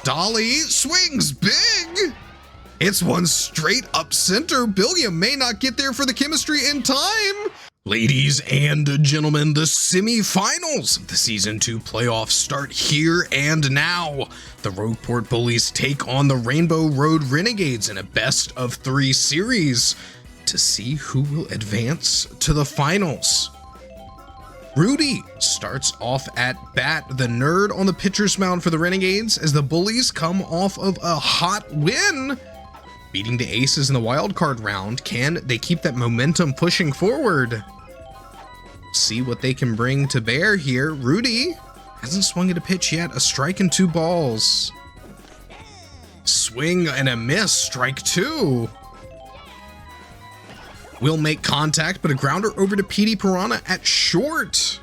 Dolly swings big. It's one straight up center. Billiam may not get there for the chemistry in time. Ladies and gentlemen, the semifinals of the Season 2 playoffs start here and now. The Rogueport Bullies take on the Rainbow Road Renegades in a best-of-3 series to see who will advance to the finals. Rudy starts off at bat, the nerd on the pitcher's mound for the Renegades as the Bullies come off of a hot win, beating the Aces in the wildcard round. Can they keep that momentum pushing forward? See what they can bring to bear here. Rudy hasn't swung at a pitch yet. A strike and 2 balls. Swing and a miss. Strike 2. Will make contact, but a grounder over to Petey Piranha at short.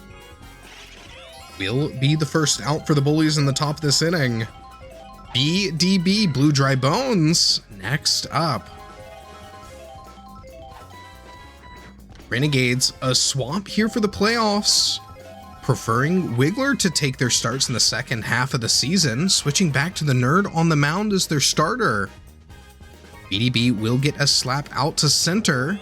Will be the first out for the Bullies in the top of this inning. BDB, Blue Dry Bones, next up. Renegades, a swap here for the playoffs, preferring Wiggler to take their starts in the second half of the season, switching back to the nerd on the mound as their starter. BDB will get a slap out to center,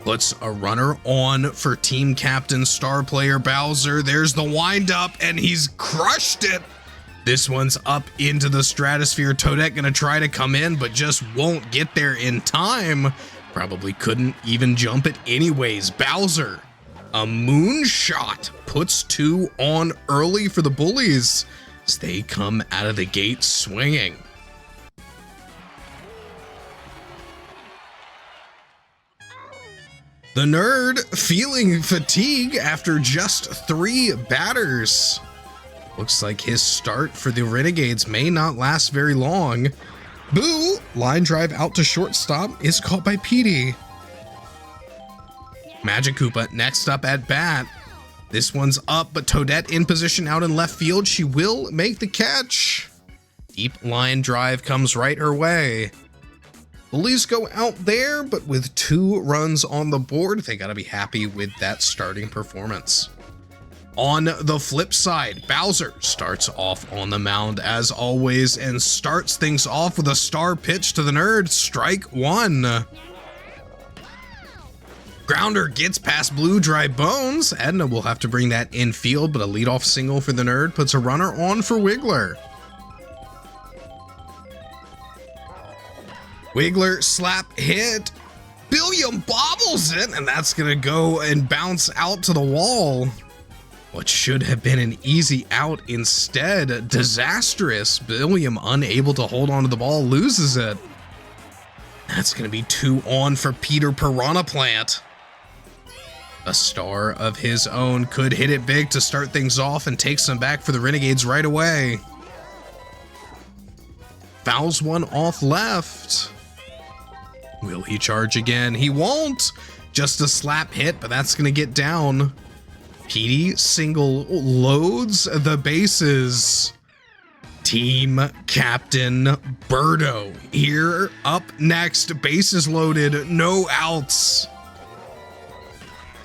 puts a runner on for team captain star player Bowser. There's the windup, and he's crushed it. This one's up into the stratosphere. Toadette gonna try to come in, but just won't get there in time. Probably couldn't even jump it anyways. Bowser, a moonshot, puts 2 on early for the Bullies as they come out of the gate swinging. The nerd feeling fatigue after just 3 batters. Looks like his start for the Renegades may not last very long. Boo! Line drive out to shortstop is caught by Petey. Magic Koopa next up at bat. This one's up, but Toadette in position out in left field. She will make the catch. Deep line drive comes right her way. Bullies go out there, but with 2 runs on the board, they gotta be happy with that starting performance. On the flip side, Bowser starts off on the mound as always and starts things off with a star pitch to the nerd. Strike 1. Grounder gets past Blue Dry Bones. Edna will have to bring that infield, but a leadoff single for the nerd puts a runner on for Wiggler. Wiggler slap hit. Billiam bobbles it, and that's gonna go and bounce out to the wall. What should have been an easy out instead, disastrous. Billiam unable to hold on to the ball, loses it. That's gonna be 2 on for Peter Piranha Plant. A star of his own could hit it big to start things off and take some back for the Renegades right away. Fouls one off left. Will he charge again? He won't. Just a slap hit, but that's gonna get down. Petey single loads the bases. Team captain Birdo here up next. Bases loaded, no outs.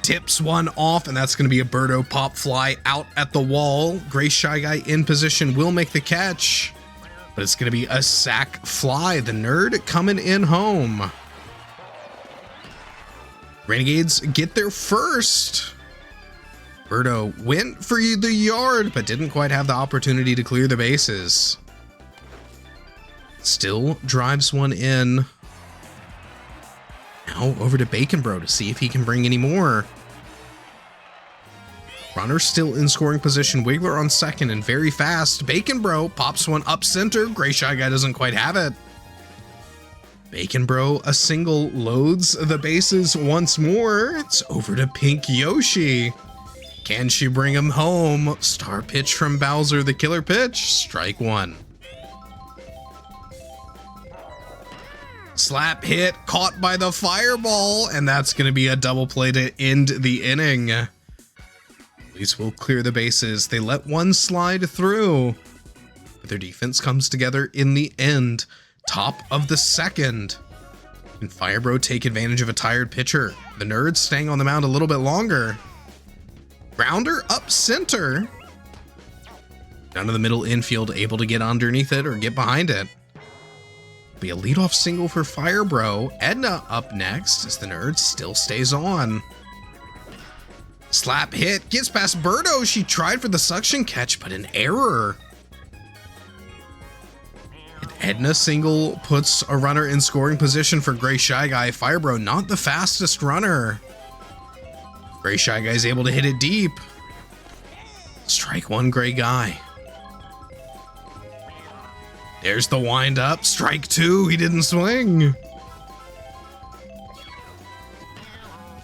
Tips one off, and that's going to be a Birdo pop fly out at the wall. Gray Shy Guy in position will make the catch, but it's going to be a sac fly. The nerd coming in home. Renegades get there first. Birdo went for the yard, but didn't quite have the opportunity to clear the bases. Still drives one in. Now over to Bacon Bro to see if he can bring any more. Runner still in scoring position. Wiggler on second and very fast. Bacon Bro pops one up center. Gray Shy Guy doesn't quite have it. Bacon Bro, a single, loads the bases once more. It's over to Pink Yoshi. Can she bring him home? Star pitch from Bowser, the killer pitch. Strike 1. Slap hit, caught by the fireball, and that's going to be a double play to end the inning. Police will clear the bases. They let one slide through, but their defense comes together in the end. Top of the second. Can Firebro take advantage of a tired pitcher? The nerds staying on the mound a little bit longer. Grounder up center. None of the middle infield able to get underneath it or get behind it. Be a leadoff single for Firebro. Edna up next as the nerd still stays on. Slap hit, gets past Birdo. She tried for the suction catch, but an error. An Edna single puts a runner in scoring position for Gray Shy Guy. Firebro, not the fastest runner. Gray Shy Guy is able to hit it deep. Strike one, Gray Guy. There's the wind up. Strike two. He didn't swing.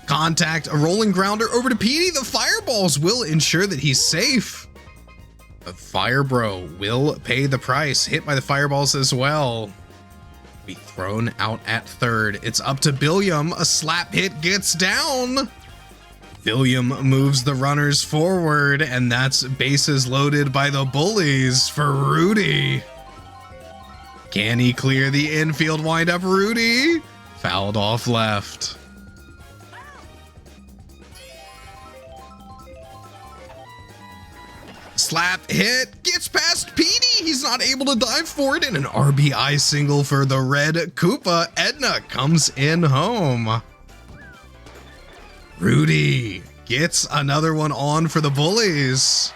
Contact. A rolling grounder over to Petey. The fireballs will ensure that he's safe. But Firebro will pay the price. Hit by the fireballs as well. Be thrown out at third. It's up to Billiam. A slap hit gets down. Billiam moves the runners forward, and that's bases loaded by the Bullies for Rudy. Can he clear the infield windup? Rudy fouled off left. Slap hit gets past Petey. He's not able to dive for it, and an RBI single for the Red Koopa. Edna comes in home. Rudy gets another one on for the Bullies.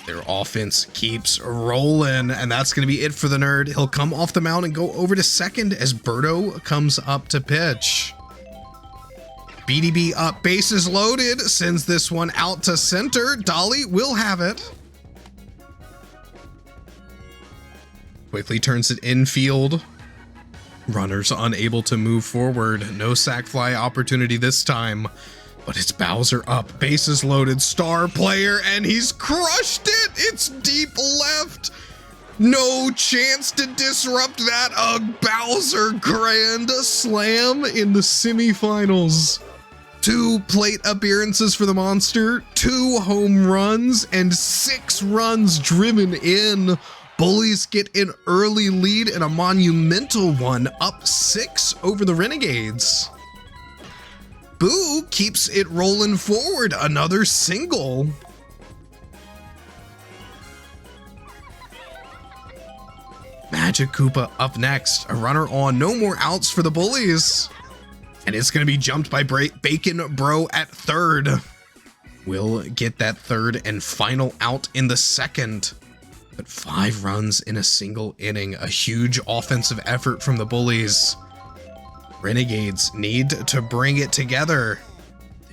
Their offense keeps rolling, and that's going to be it for the nerd. He'll come off the mound and go over to second as Birdo comes up to pitch. BDB up, bases loaded, sends this one out to center. Dolly will have it. Quickly turns it infield. Runners unable to move forward. No sac fly opportunity this time. But it's Bowser up, bases loaded, star player, and he's crushed it! It's deep left! No chance to disrupt that. A Bowser grand slam in the semifinals. 2 plate appearances for the monster, 2 home runs, and 6 runs driven in. Bullies get an early lead and a monumental one, up 6 over the Renegades. Boo keeps it rolling forward, another single. Magic Koopa up next, a runner on, no more outs for the Bullies. And it's going to be jumped by Bacon Bro at third. We'll get that third and final out in the second. But 5 runs in a single inning, a huge offensive effort from the Bullies. Renegades need to bring it together.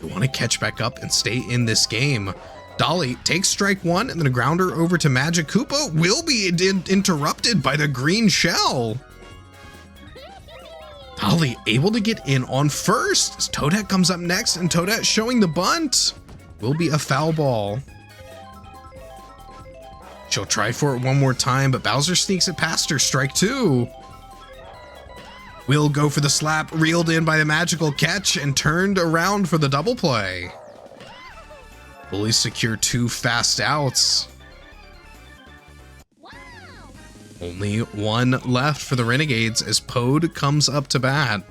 They want to catch back up and stay in this game. Dolly takes strike one, and then a grounder over to Magic Koopa will be interrupted by the green shell. Dolly able to get in on first as Toadette comes up next, and Toadette showing the bunt will be a foul ball. She'll try for it one more time, but Bowser sneaks it past her. Strike two. Will go for the slap, reeled in by the magical catch, and turned around for the double play. Bullies secure 2 fast outs. Wow. Only 1 left for the Renegades as Pode comes up to bat.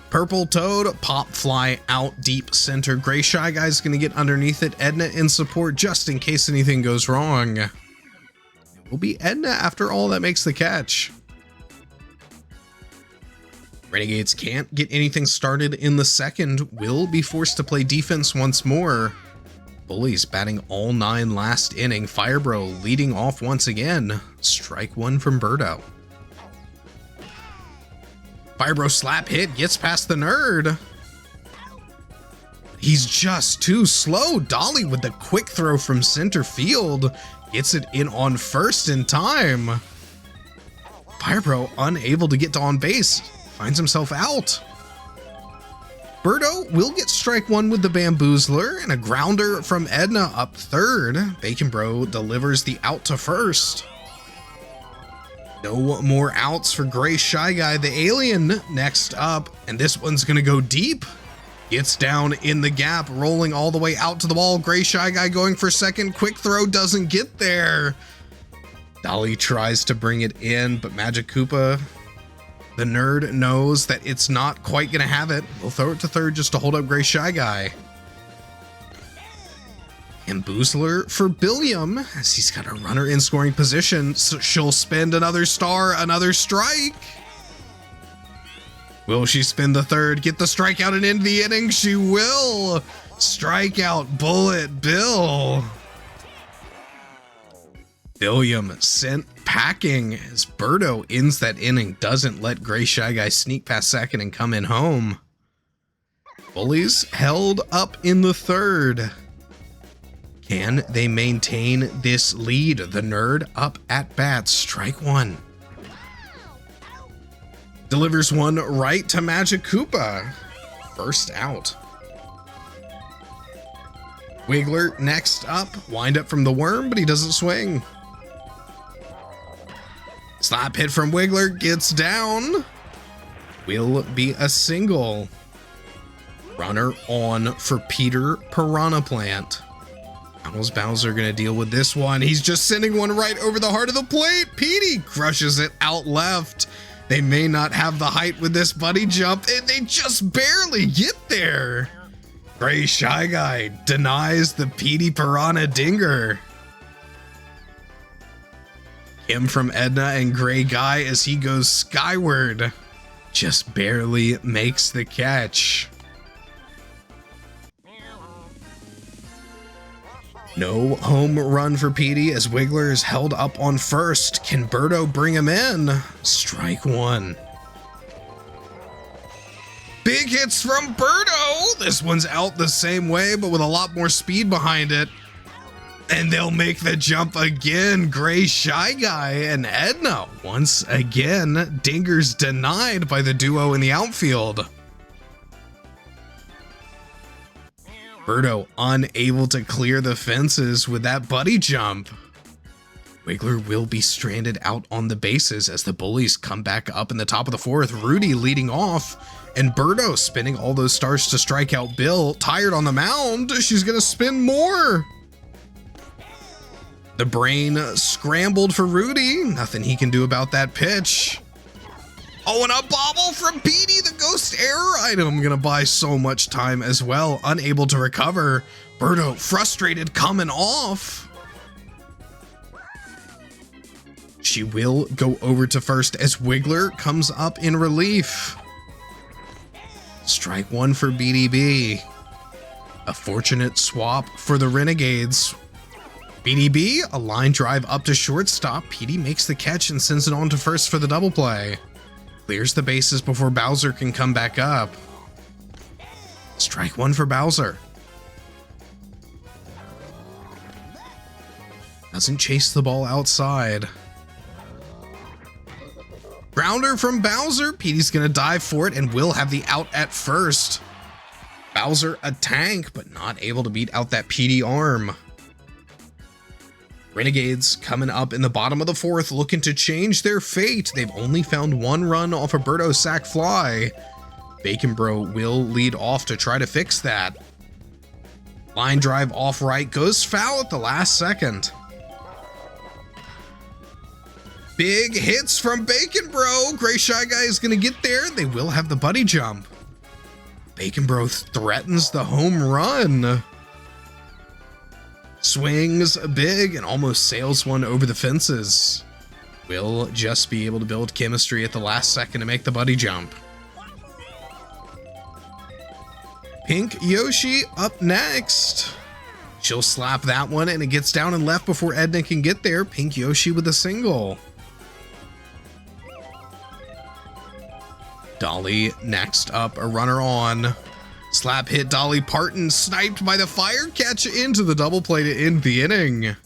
Purple Toad, pop fly out deep center. Gray Shy Guy's gonna get underneath it. Edna in support just in case anything goes wrong. It will be Edna after all that makes the catch. Renegades can't get anything started in the second. Will be forced to play defense once more. Bullies batting all 9 last inning. Firebro leading off once again. Strike one from Birdo. Firebro slap hit, gets past the nerd. He's just too slow. Dolly with the quick throw from center field. Gets it in on first in time. Firebro unable to get to on base. Finds himself out. Birdo will get strike one with the bamboozler, and a grounder from Edna up third. Bacon Bro delivers the out to first. No more outs for Gray Shy Guy, the alien, next up, and this one's gonna go deep. Gets down in the gap, rolling all the way out to the wall. Gray Shy Guy going for second. Quick throw doesn't get there. Dolly tries to bring it in, but Magic Koopa, the nerd, knows that it's not quite gonna have it. We'll throw it to third just to hold up Gray Shy Guy. And Boozler for Billiam, as he's got a runner in scoring position, so she'll spend another star, another strike. Will she spin the third, get the strikeout and end the inning? She will. Strikeout Bullet Bill. Billiam sent packing as Birdo ends that inning, doesn't let Gray Shy Guy sneak past second and come in home. Bullies held up in the third. Can they maintain this lead? The Nerd up at bat, strike one. Delivers one right to Magic Koopa. First out. Wiggler next up. Wind up from the worm, but he doesn't swing. Slap hit from Wiggler, gets down. Will be a single. Runner on for Peter Piranha Plant. How's Bowser gonna deal with this one? He's just sending one right over the heart of the plate. Petey crushes it out left. They may not have the height with this buddy jump, and they just barely get there. Gray Shy Guy denies the Petey Piranha dinger. Him from Edna and Gray Guy as he goes skyward. Just barely makes the catch. No home run for Petey as Wiggler is held up on first. Can Birdo bring him in? Strike one. Big hits from Birdo. This one's out the same way, but with a lot more speed behind it. And they'll make the jump again. Gray Shy Guy and Edna. Once again, dingers denied by the duo in the outfield. Birdo unable to clear the fences with that buddy jump. Wiggler will be stranded out on the bases as the Bullies come back up in the top of the fourth. Rudy leading off, and Birdo spinning all those stars to strike out Bill. Tired on the mound, she's gonna spin more. The brain scrambled for Rudy. Nothing he can do about that pitch. Oh, and a bobble from Petey, the ghost error item. Gonna buy so much time as well. Unable to recover. Birdo frustrated coming off. She will go over to first as Wiggler comes up in relief. Strike one for BDB. A fortunate swap for the Renegades. BDB, a line drive up to shortstop. Petey makes the catch and sends it on to first for the double play. Clears the bases before Bowser can come back up. Strike one for Bowser. Doesn't chase the ball outside. Grounder from Bowser. Petey's gonna dive for it and will have the out at first. Bowser a tank, but not able to beat out that Petey arm. Renegades coming up in the bottom of the fourth, looking to change their fate. They've only found one run off a Birdo sac fly. Bacon Bro will lead off to try to fix that. Line drive off right, goes foul at the last second. Big hits from Bacon Bro. Gray Shy Guy is going to get there. They will have the buddy jump. Bacon Bro threatens the home run. Swings big and almost sails one over the fences. Will just be able to build chemistry at the last second to make the buddy jump. Pink Yoshi up next. She'll slap that one and it gets down and left before Edna can get there. Pink Yoshi with a single. Dolly next up, a runner on. Slap hit Dolly Parton, sniped by the fire catch into the double play to end the inning.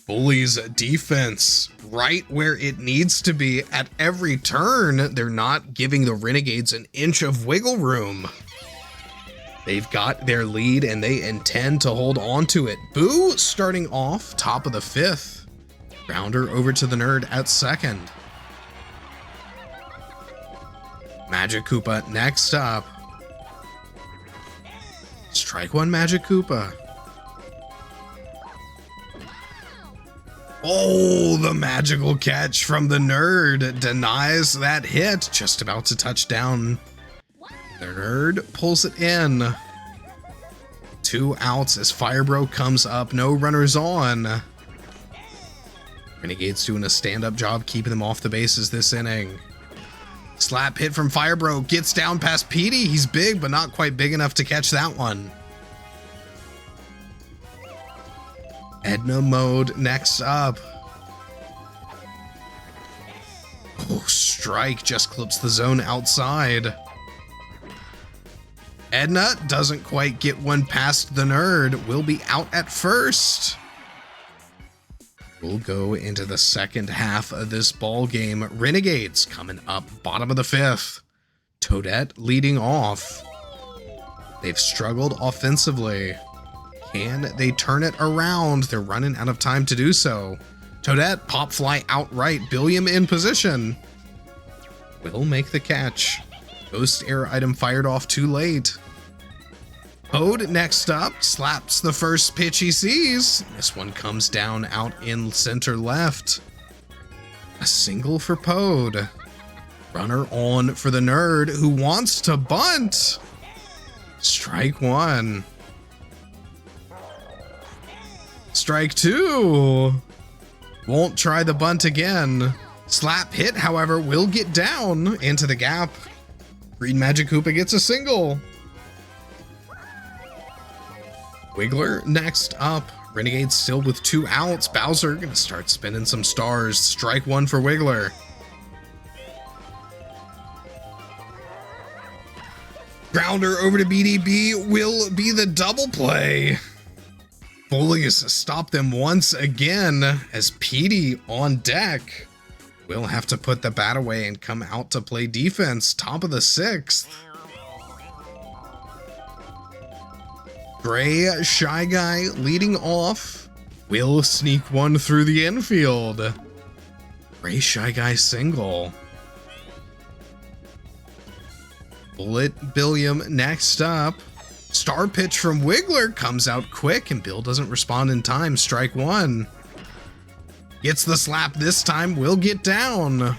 Bullies defense right where it needs to be at every turn. They're not giving the Renegades an inch of wiggle room. They've got their lead and they intend to hold on to it. Boo starting off top of the fifth. Grounder over to the Nerd at second. Magic Koopa next up. Strike one, Magic Koopa. Oh, the magical catch from the Nerd denies that hit. Just about to touch down. The Nerd pulls it in. 2 outs as Firebro comes up, no runners on. Renegades doing a stand-up job keeping them off the bases this inning. Slap hit from Firebro, gets down past Petey. He's big, but not quite big enough to catch that one. Edna mode next up. Oh, strike just clips the zone outside. Edna doesn't quite get one past the nerd. Will be out at first. We'll go into the second half of this ball game. Renegades coming up bottom of the 5th. Toadette leading off. They've struggled offensively. Can they turn it around? They're running out of time to do so. Toadette pop fly outright. Billiam in position. Will make the catch. Ghost air item fired off too late. Pode next up, slaps the first pitch he sees. This one comes down out in center left. A single for Pode. Runner on for the nerd who wants to bunt. Strike 1. Strike 2. Won't try the bunt again. Slap hit, however, will get down into the gap. Green Magikoopa gets a single. Wiggler next up. Renegades still with 2 outs. Bowser gonna start spinning some stars. Strike 1 for Wiggler. Grounder over to BDB will be the double play. Bullies stop them once again as Petey on deck. Will have to put the bat away and come out to play defense. Top of the 6th. Gray Shy Guy leading off. Will sneak one through the infield. Gray Shy Guy single. Bullet Billiam next up. Star pitch from Wiggler comes out quick and Bill doesn't respond in time. Strike 1. Gets the slap this time. Will get down.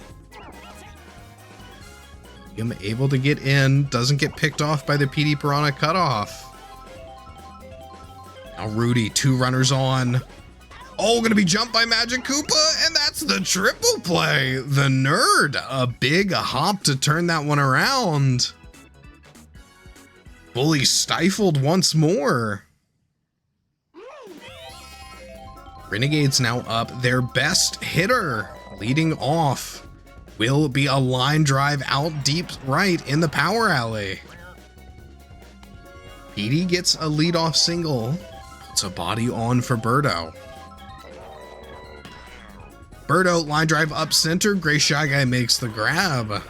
Billiam able to get in. Doesn't get picked off by the PD Piranha cutoff. Now Rudy, 2 runners on. Oh, gonna be jumped by Magikoopa, and that's the triple play. The nerd, a big hop to turn that one around. Bully stifled once more. Renegades now up. Their best hitter leading off will be a line drive out deep right in the power alley. Petey gets a leadoff single. Puts a body on for Birdo. Birdo line drive up center. Gray Shy Guy makes the grab.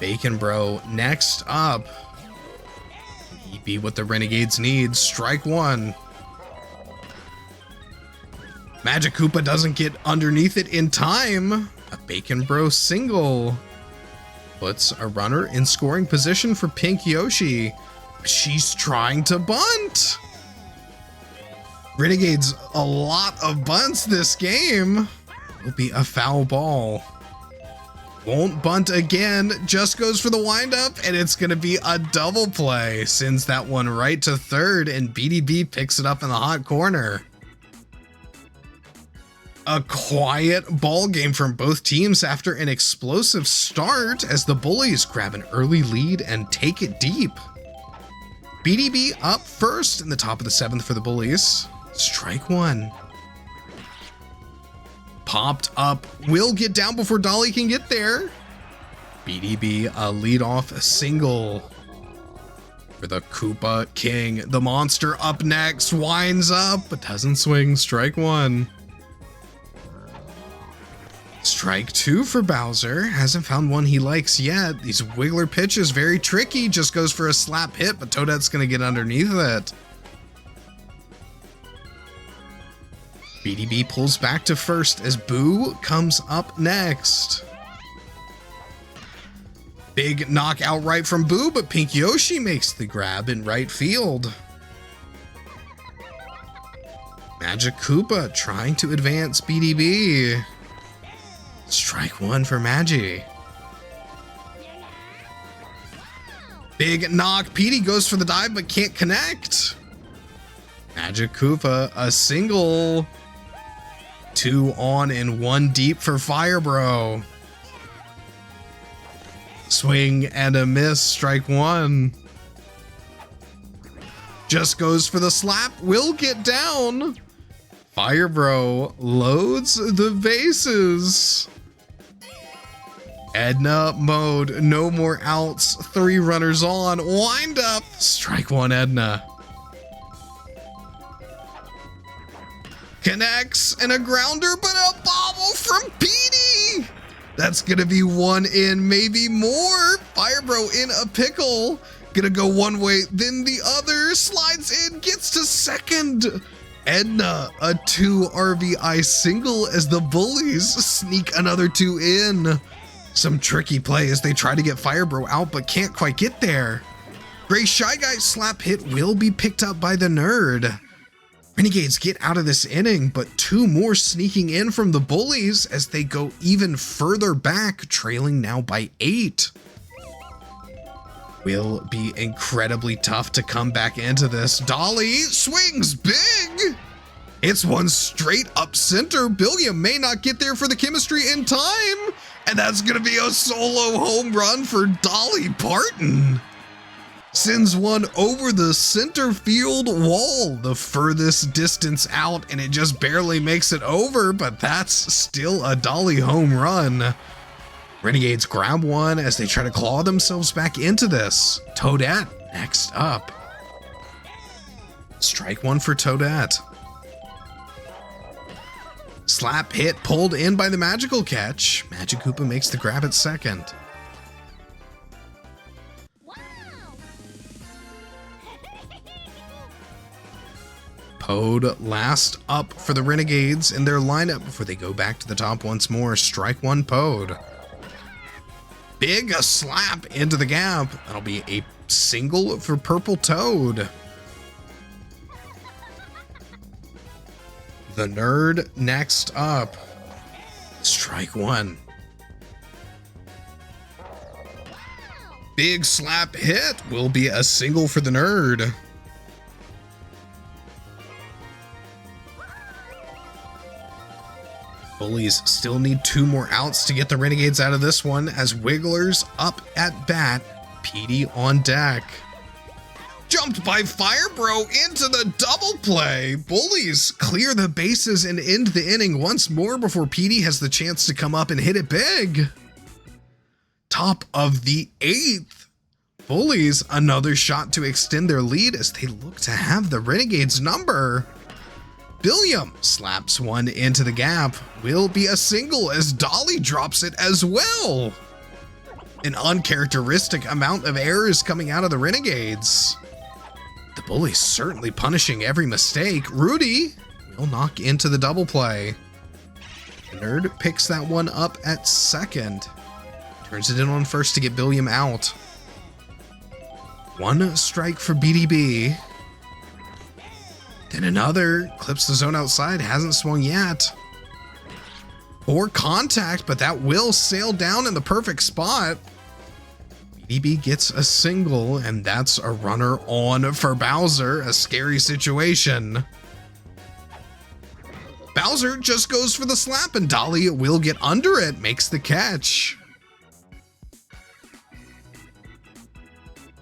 Bacon Bro next up. He be what the Renegades need. Strike 1. Magikoopa doesn't get underneath it in time. A Bacon Bro single. Puts a runner in scoring position for Pink Yoshi. She's trying to bunt. Renegades, a lot of bunts this game. Will be a foul ball. Won't bunt again, just goes for the windup, and it's going to be a double play. Sends that one right to third, and BDB picks it up in the hot corner. A quiet ball game from both teams after an explosive start as the Bullies grab an early lead and take it deep. BDB up first in the top of the 7th for the Bullies. Strike 1. Popped up. Will get down before Dolly can get there. BDB a leadoff single for the Koopa King. The monster up next. Winds up, but doesn't swing. Strike 1. Strike 2 for Bowser. Hasn't found one he likes yet. These Wiggler pitches very tricky. Just goes for a slap hit, but Toadette's going to get underneath it. BDB pulls back to first as Boo comes up next. Big knockout right from Boo, but Pink Yoshi makes the grab in right field. Magikoopa trying to advance BDB. Strike 1 for Magi. Big knock. PD goes for the dive, but can't connect. Magic Koopa, a single. 2 on and 1 deep for Fire Bro. Swing and a miss, strike 1. Just goes for the slap, will get down. Fire Bro loads the bases. Edna mode, no more outs, 3 runners on, wind up, strike 1 Edna. Connects and a grounder, but a bobble from PD. That's gonna be 1 in, maybe more. Fire Bro in a pickle. Gonna go one way, then the other. Slides in, gets to second. Edna, a 2 RBI single as the Bullies sneak another 2 in. Some tricky play as they try to get Fire Bro out, but can't quite get there. Gray Shy Guy's slap hit will be picked up by the Nerd. Renegades get out of this inning, but 2 more sneaking in from the Bullies as they go even further back, trailing now by 8. Will be incredibly tough to come back into this. Dolly swings big. It's one straight up center. Billiam may not get there for the chemistry in time, and that's gonna be a solo home run for Dolly Parton. Sends one over the center field wall, the furthest distance out, and it just barely makes it over, but that's still a Dolly home run. Renegades grab one as they try to claw themselves back into this. Toadette next up. Strike 1 for Toadette. Slap hit pulled in by the magical catch. Magic Koopa makes the grab at second. Pode last up for the Renegades in their lineup before they go back to the top once more. Strike 1 Pode. Big a slap into the gap. That'll be a single for Purple Toad. The Nerd next up. Strike 1. Big slap hit will be a single for the Nerd. Bullies still need 2 more outs to get the Renegades out of this one as Wigglers up at bat, PD on deck. Jumped by Fire Bro into the double play. Bullies clear the bases and end the inning once more before PD has the chance to come up and hit it big. Top of the 8th. Bullies another shot to extend their lead as they look to have the Renegades number. Billiam slaps one into the gap. Will be a single as Dolly drops it as well. An uncharacteristic amount of errors coming out of the Renegades. The Bullies certainly punishing every mistake. Rudy will knock into the double play. The Nerd picks that one up at second. Turns it in on first to get Billiam out. 1 strike for BDB. Then another, clips the zone outside, hasn't swung yet. Or contact, but that will sail down in the perfect spot. BDB gets a single, and that's a runner on for Bowser, a scary situation. Bowser just goes for the slap, and Dolly will get under it, makes the catch.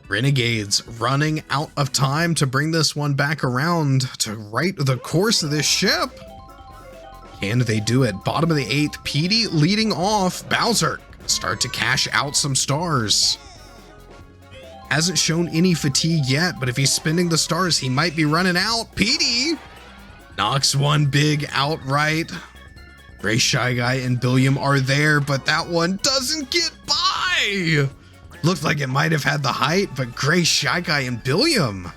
Renegades running out of time to bring this one back around to right the course of this ship. Can they do it? Bottom of the 8th, PD leading off. Bowser start to cash out some stars. Hasn't shown any fatigue yet, but if he's spending the stars, he might be running out. PD knocks one big outright. Gray Shy Guy and Billiam are there, but that one doesn't get by. Looked like it might have had the height, but Gray Shy Guy and Billiam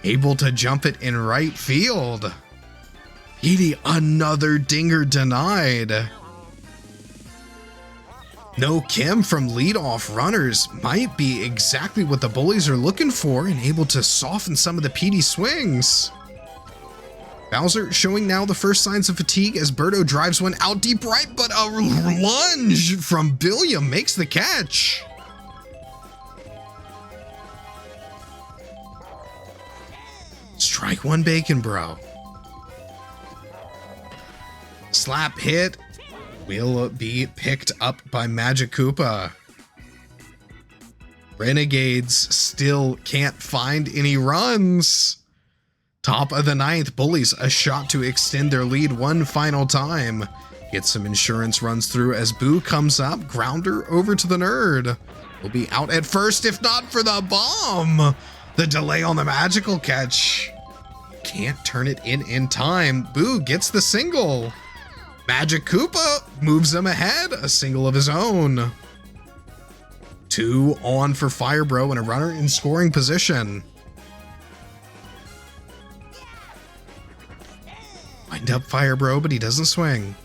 able to jump it in right field. PD another dinger denied. No Kim from leadoff runners might be exactly what the Bullies are looking for and able to soften some of the PD swings. Bowser showing now the first signs of fatigue as Birdo drives one out deep right, but a lunge from Billiam makes the catch. Strike one bacon, bro. Slap hit will be picked up by Magic Koopa. Renegades still can't find any runs. Top of the ninth, Bullies a shot to extend their lead one final time. Get some insurance runs through as Boo comes up. Grounder over to the nerd. Will be out at first if not for the bomb. The delay on the magical catch. Can't turn it in time. Boo gets the single. Magic Koopa moves him ahead. A single of his own. 2 on for Firebro and a runner in scoring position. Wind up Firebro, but he doesn't swing.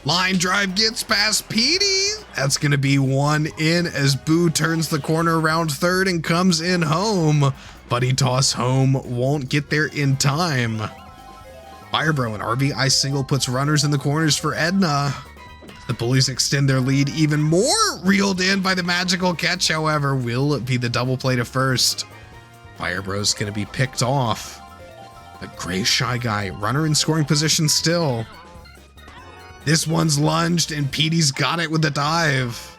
Line drive gets past Petey. That's going to be one in as Boo turns the corner around third and comes in home. Buddy toss home won't get there in time. Firebro and RBI single puts runners in the corners for Edna. The Bullies extend their lead even more. Reeled in by the magical catch, however, will be the double play to first. Firebro's going to be picked off. The Gray Shy Guy, runner in scoring position still. This one's lunged and Petey's got it with the dive.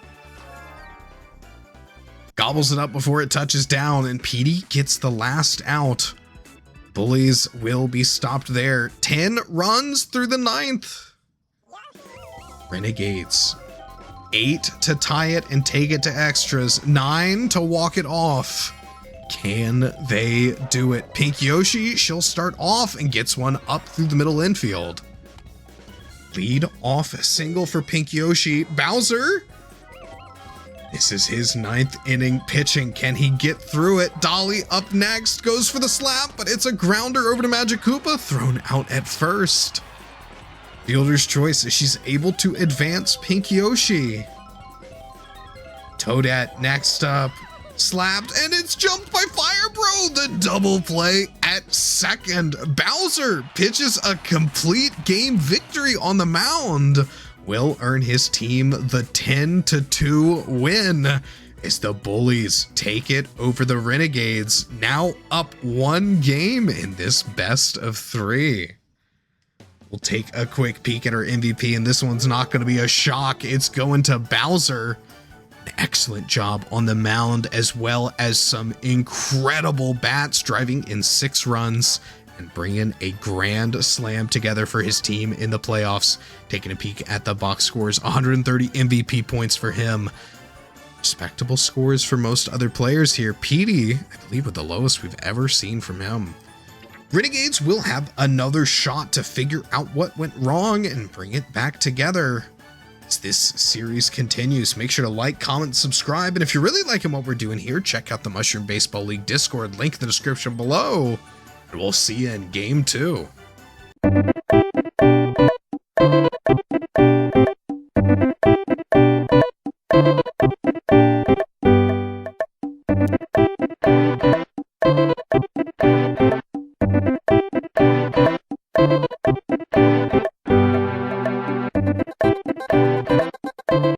Gobbles it up before it touches down and Petey gets the last out. Bullies will be stopped there. 10 runs through the ninth. Renegades. 8 to tie it and take it to extras. 9 to walk it off. Can they do it? Pink Yoshi, she'll start off and gets one up through the middle infield. Lead off single for Pink Yoshi. Bowser. This is his 9th inning pitching. Can he get through it? Dolly up next. Goes for the slap, but it's a grounder over to Magic Koopa. Thrown out at first. Fielder's choice as she's able to advance Pink Yoshi. Toadette next up. Slapped, and it's jumped by Firebro. The double play at second. Bowser pitches a complete game victory on the mound. Will earn his team the 10-2 win as the Bullies take it over the Renegades. Now up 1 game in this best of 3. We'll take a quick peek at our MVP, and this one's not going to be a shock. It's going to Bowser. An excellent job on the mound, as well as some incredible bats, driving in 6 runs and bringing a grand slam together for his team in the playoffs. Taking a peek at the box scores, 130 MVP points for him. Respectable scores for most other players here. Petey, I believe, with the lowest we've ever seen from him. Renegades will have another shot to figure out what went wrong and bring it back together. As this series continues, make sure to like, comment, subscribe, and if you're really liking what we're doing here, check out the Mushroom Baseball League Discord, link in the description below, and we'll see you in Game 2.